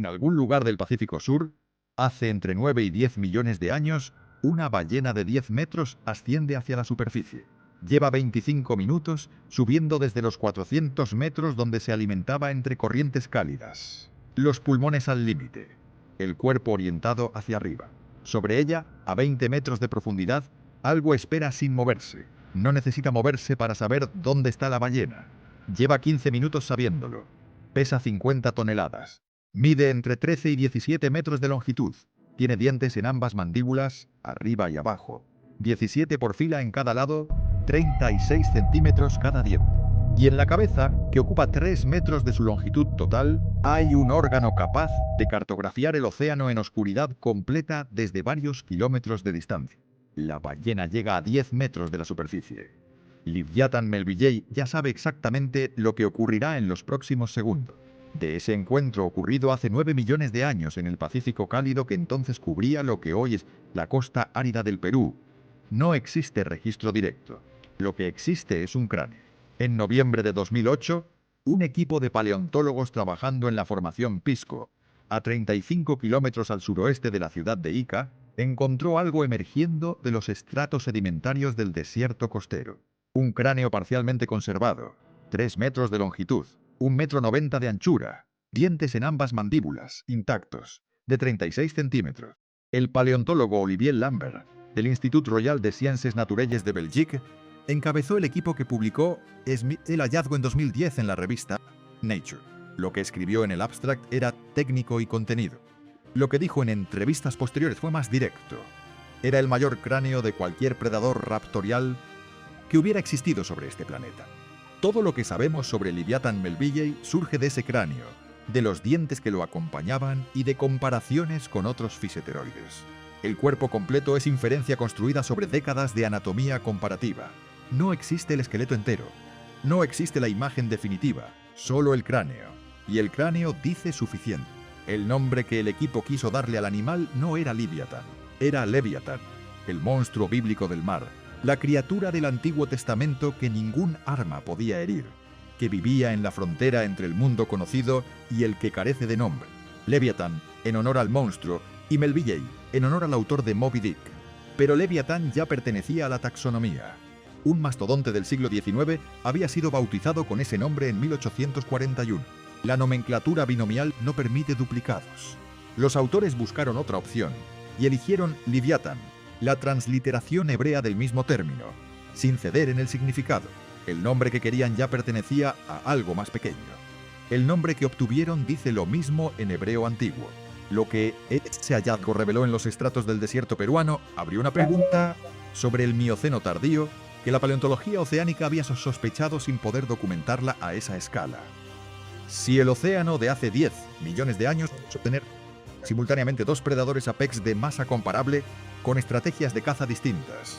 En algún lugar del Pacífico Sur, hace entre 9 y 10 millones de años, una ballena de 10 metros asciende hacia la superficie. Lleva 25 minutos subiendo desde los 400 metros donde se alimentaba entre corrientes cálidas. Los pulmones al límite, el cuerpo orientado hacia arriba. Sobre ella, a 20 metros de profundidad, algo espera sin moverse. No necesita moverse para saber dónde está la ballena. Lleva 15 minutos sabiéndolo. Pesa 50 toneladas. Mide entre 13 y 17 metros de longitud. Tiene dientes en ambas mandíbulas, arriba y abajo. 17 por fila en cada lado, 36 centímetros cada diente. Y en la cabeza, que ocupa 3 metros de su longitud total, hay un órgano capaz de cartografiar el océano en oscuridad completa desde varios kilómetros de distancia. La ballena llega a 10 metros de la superficie. Livyatan Melvilley ya sabe exactamente lo que ocurrirá en los próximos segundos. De ese encuentro ocurrido hace 9 millones de años en el Pacífico cálido que entonces cubría lo que hoy es la costa árida del Perú, no existe registro directo. Lo que existe es un cráneo. En noviembre de 2008, un equipo de paleontólogos trabajando en la formación Pisco, a 35 kilómetros al suroeste de la ciudad de Ica, encontró algo emergiendo de los estratos sedimentarios del desierto costero. Un cráneo parcialmente conservado, 3 metros de longitud, 1,90 m de anchura, dientes en ambas mandíbulas, intactos, de 36 centímetros. El paleontólogo Olivier Lambert, del Institut Royal de Sciences Naturelles de Belgique, encabezó el equipo que publicó el hallazgo en 2010 en la revista Nature. Lo que escribió en el abstract era técnico y contenido. Lo que dijo en entrevistas posteriores fue más directo. Era el mayor cráneo de cualquier predador raptorial que hubiera existido sobre este planeta. Todo lo que sabemos sobre Livyatan Melvilley surge de ese cráneo, de los dientes que lo acompañaban y de comparaciones con otros fiseteroides. El cuerpo completo es inferencia construida sobre décadas de anatomía comparativa. No existe el esqueleto entero. No existe la imagen definitiva, solo el cráneo. Y el cráneo dice suficiente. El nombre que el equipo quiso darle al animal no era Livyatan, era Leviatán, el monstruo bíblico del mar, la criatura del Antiguo Testamento que ningún arma podía herir, que vivía en la frontera entre el mundo conocido y el que carece de nombre. Leviatán, en honor al monstruo, y Melvilley, en honor al autor de Moby Dick. Pero Leviatán ya pertenecía a la taxonomía. Un mastodonte del siglo XIX había sido bautizado con ese nombre en 1841. La nomenclatura binomial no permite duplicados. Los autores buscaron otra opción y eligieron Livyatan, la transliteración hebrea del mismo término, sin ceder en el significado. El nombre que querían ya pertenecía a algo más pequeño. El nombre que obtuvieron dice lo mismo en hebreo antiguo. Lo que ese hallazgo reveló en los estratos del desierto peruano abrió una pregunta sobre el Mioceno tardío que la paleontología oceánica había sospechado sin poder documentarla a esa escala. Si el océano de hace 10 millones de años pudo tener simultáneamente dos predadores apex de masa comparable con estrategias de caza distintas,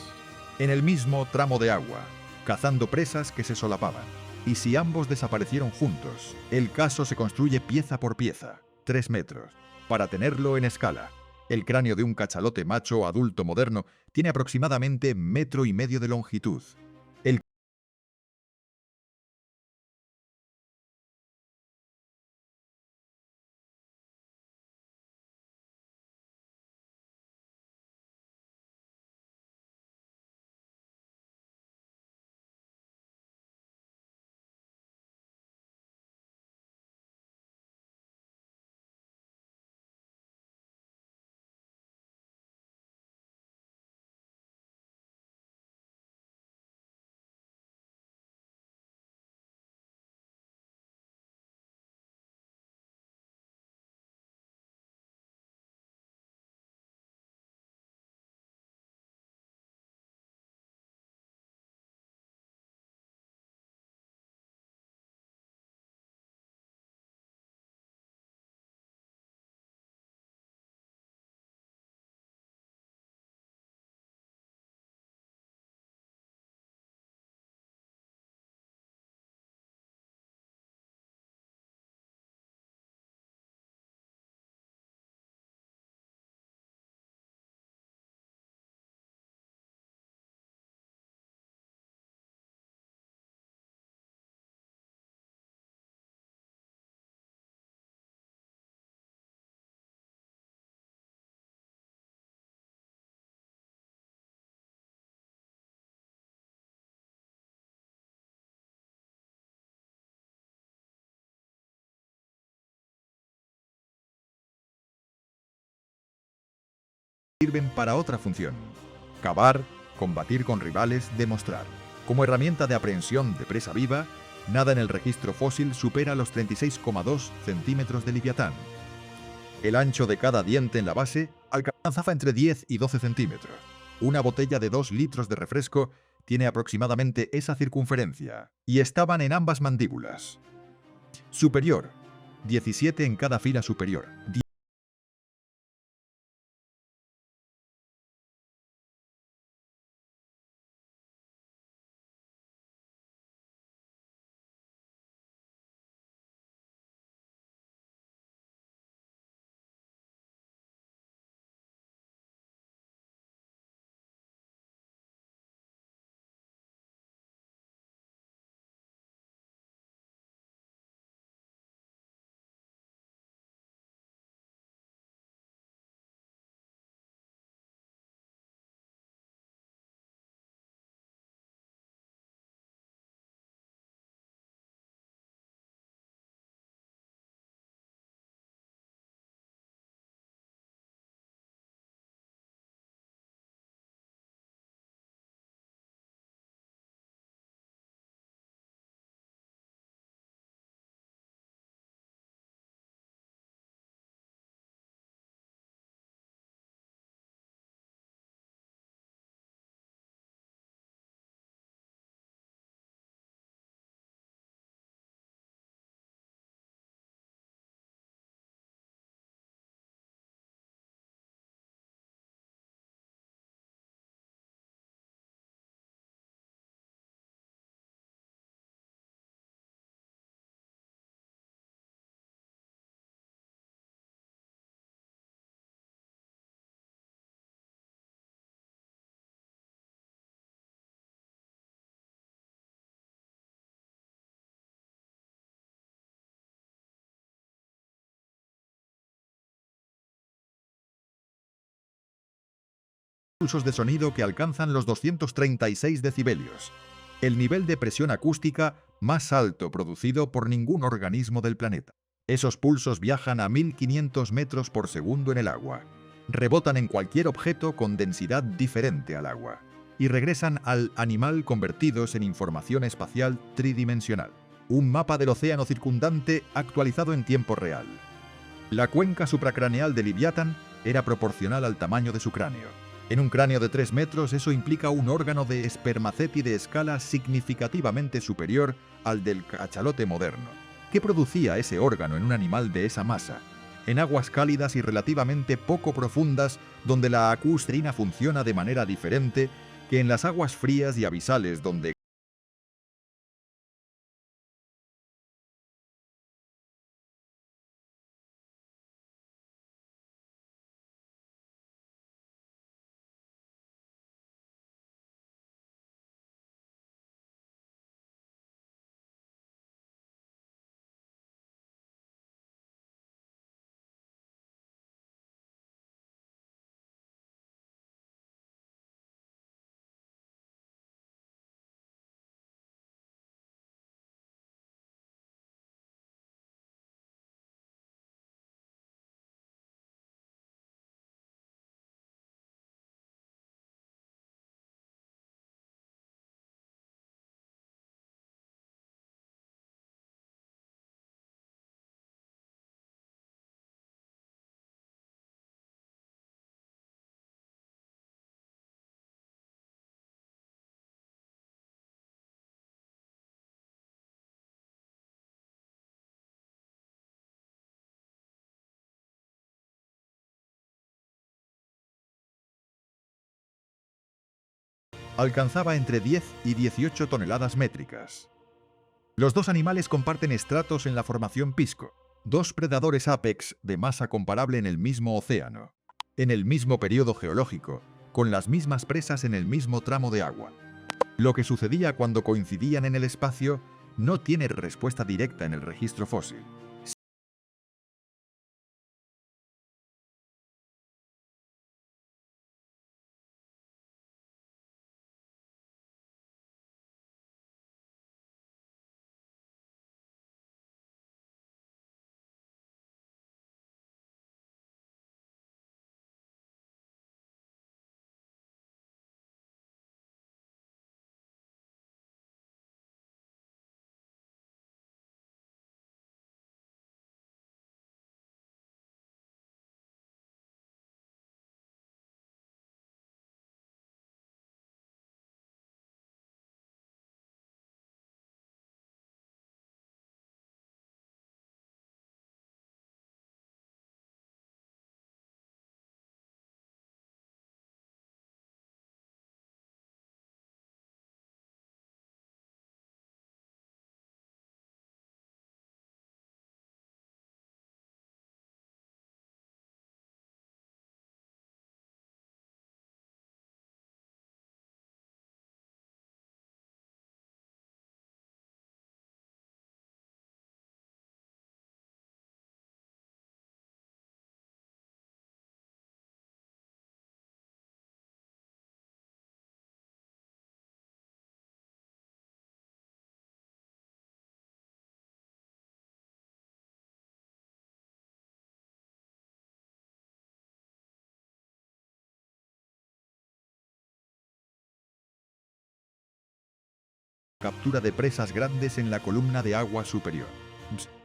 en el mismo tramo de agua, cazando presas que se solapaban. Y si ambos desaparecieron juntos, el caso se construye pieza por pieza, 3 metros, para tenerlo en escala. El cráneo de un cachalote macho adulto moderno tiene aproximadamente 1,5 metros de longitud. El sirven para otra función: cavar, combatir con rivales, demostrar. Como herramienta de aprehensión de presa viva, nada en el registro fósil supera los 36,2 centímetros de Leviatán. El ancho de cada diente en la base alcanzaba entre 10 y 12 centímetros. Una botella de 2 litros de refresco tiene aproximadamente esa circunferencia, y estaban en ambas mandíbulas. Superior: 17 en cada fila superior. Pulsos de sonido que alcanzan los 236 decibelios, el nivel de presión acústica más alto producido por ningún organismo del planeta. Esos pulsos viajan a 1500 metros por segundo en el agua, rebotan en cualquier objeto con densidad diferente al agua y regresan al animal convertidos en información espacial tridimensional. Un mapa del océano circundante actualizado en tiempo real. La cuenca supracraneal de Leviatán era proporcional al tamaño de su cráneo. En un cráneo de 3 metros eso implica un órgano de espermaceti de escala significativamente superior al del cachalote moderno. ¿Qué producía ese órgano en un animal de esa masa? En aguas cálidas y relativamente poco profundas, donde la acuostrina funciona de manera diferente que en las aguas frías y abisales donde alcanzaba entre 10 y 18 toneladas métricas. Los dos animales comparten estratos en la formación Pisco, dos predadores apex de masa comparable en el mismo océano, en el mismo periodo geológico, con las mismas presas en el mismo tramo de agua. Lo que sucedía cuando coincidían en el espacio no tiene respuesta directa en el registro fósil. captura de presas grandes en la columna de agua superior.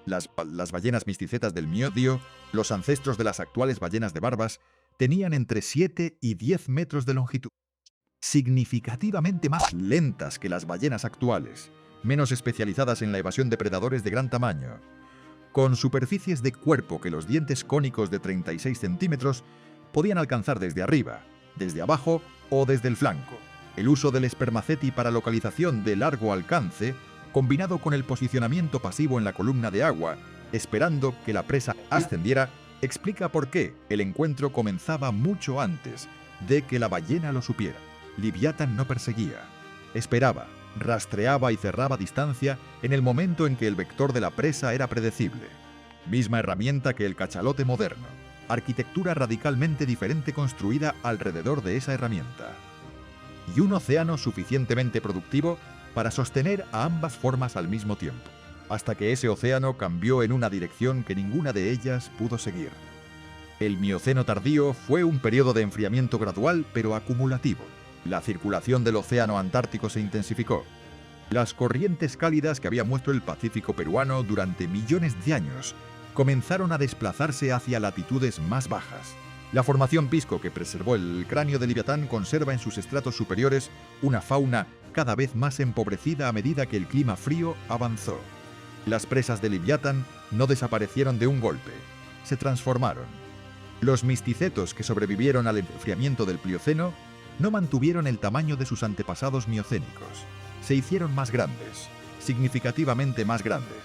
Las ballenas misticetas del Miodio, los ancestros de las actuales ballenas de barbas, tenían entre 7 y 10 metros de longitud, significativamente más lentas que las ballenas actuales, menos especializadas en la evasión de predadores de gran tamaño, con superficies de cuerpo que los dientes cónicos de 36 centímetros podían alcanzar desde arriba, desde abajo o desde el flanco. El uso del espermaceti para localización de largo alcance, combinado con el posicionamiento pasivo en la columna de agua, esperando que la presa ascendiera, explica por qué el encuentro comenzaba mucho antes de que la ballena lo supiera. Livyatan no perseguía, esperaba, rastreaba y cerraba distancia en el momento en que el vector de la presa era predecible. Misma herramienta que el cachalote moderno, arquitectura radicalmente diferente construida alrededor de esa herramienta. Y un océano suficientemente productivo para sostener a ambas formas al mismo tiempo, hasta que ese océano cambió en una dirección que ninguna de ellas pudo seguir. El Mioceno tardío fue un periodo de enfriamiento gradual pero acumulativo. La circulación del océano Antártico se intensificó. Las corrientes cálidas que había muerto el Pacífico peruano durante millones de años comenzaron a desplazarse hacia latitudes más bajas. La formación Pisco que preservó el cráneo de Livyatán conserva en sus estratos superiores una fauna cada vez más empobrecida a medida que el clima frío avanzó. Las presas de Livyatán no desaparecieron de un golpe, se transformaron. Los misticetos que sobrevivieron al enfriamiento del Plioceno no mantuvieron el tamaño de sus antepasados miocénicos. Se hicieron más grandes, significativamente más grandes.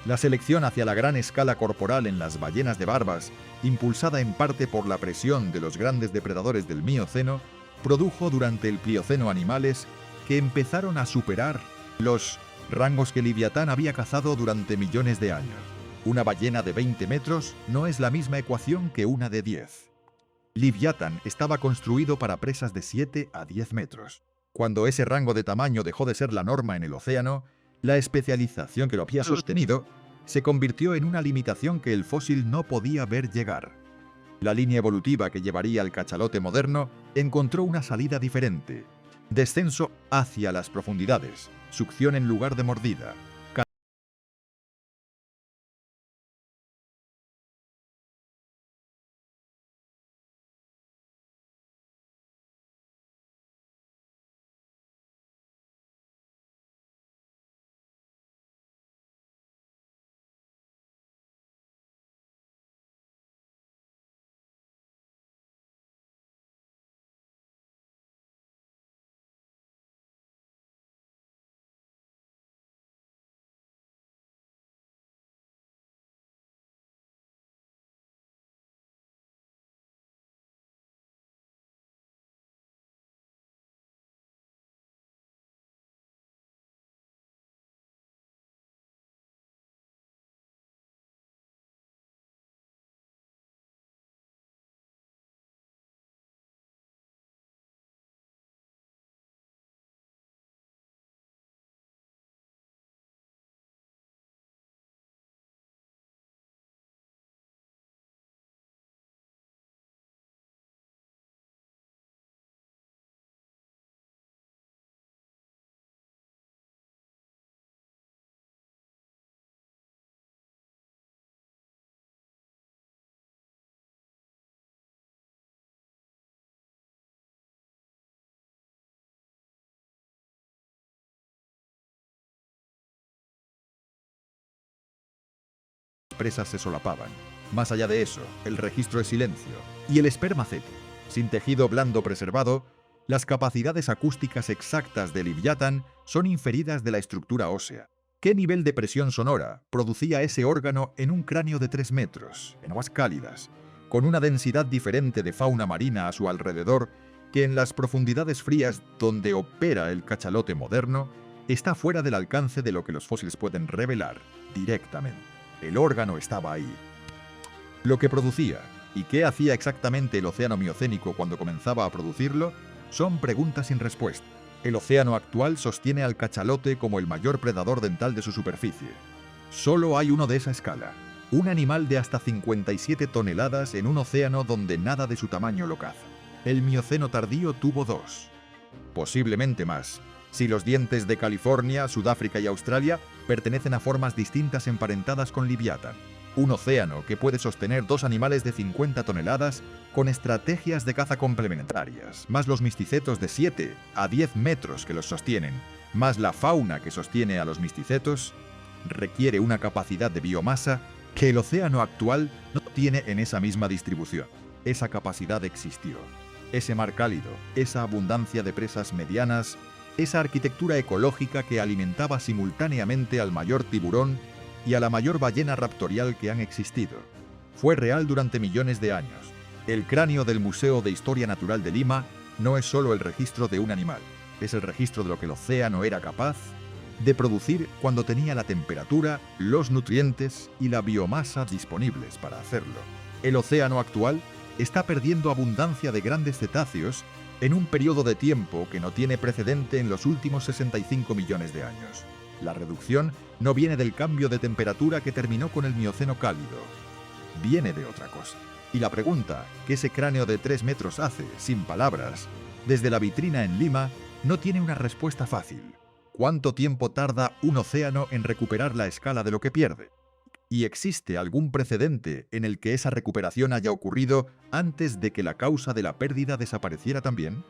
La selección hacia la gran escala corporal en las ballenas de barbas, impulsada en parte por la presión de los grandes depredadores del Mioceno, produjo durante el Plioceno animales que empezaron a superar los rangos que Livyatán había cazado durante millones de años. Una ballena de 20 metros no es la misma ecuación que una de 10. Livyatán estaba construido para presas de 7 a 10 metros. Cuando ese rango de tamaño dejó de ser la norma en el océano, la especialización que lo había sostenido se convirtió en una limitación que el fósil no podía ver llegar. La línea evolutiva que llevaría al cachalote moderno encontró una salida diferente: descenso hacia las profundidades, succión en lugar de mordida. Presas se solapaban. Más allá de eso, el registro de silencio y el espermaceti, sin tejido blando preservado, las capacidades acústicas exactas de Livyatán son inferidas de la estructura ósea. ¿Qué nivel de presión sonora producía ese órgano en un cráneo de 3 metros, en aguas cálidas, con una densidad diferente de fauna marina a su alrededor que en las profundidades frías donde opera el cachalote moderno, está fuera del alcance de lo que los fósiles pueden revelar directamente? El órgano estaba ahí. Lo que producía y qué hacía exactamente el océano miocénico cuando comenzaba a producirlo son preguntas sin respuesta. El océano actual sostiene al cachalote como el mayor predador dental de su superficie. Solo hay uno de esa escala, un animal de hasta 57 toneladas en un océano donde nada de su tamaño lo caza. El Mioceno tardío tuvo 2, posiblemente más, Si los dientes de California, Sudáfrica y Australia pertenecen a formas distintas emparentadas con Liviatán, un océano que puede sostener dos animales de 50 toneladas con estrategias de caza complementarias, más los misticetos de 7 a 10 metros que los sostienen, más la fauna que sostiene a los misticetos, requiere una capacidad de biomasa que el océano actual no tiene en esa misma distribución. Esa capacidad existió. Ese mar cálido, esa abundancia de presas medianas, esa arquitectura ecológica que alimentaba simultáneamente al mayor tiburón y a la mayor ballena raptorial que han existido. Fue real durante millones de años. El cráneo del Museo de Historia Natural de Lima no es solo el registro de un animal, es el registro de lo que el océano era capaz de producir cuando tenía la temperatura, los nutrientes y la biomasa disponibles para hacerlo. El océano actual está perdiendo abundancia de grandes cetáceos en un periodo de tiempo que no tiene precedente en los últimos 65 millones de años. La reducción no viene del cambio de temperatura que terminó con el Mioceno cálido, viene de otra cosa. Y la pregunta que ese cráneo de 3 metros hace, sin palabras, desde la vitrina en Lima, no tiene una respuesta fácil. ¿Cuánto tiempo tarda un océano en recuperar la escala de lo que pierde? ¿Y existe algún precedente en el que esa recuperación haya ocurrido antes de que la causa de la pérdida desapareciera también?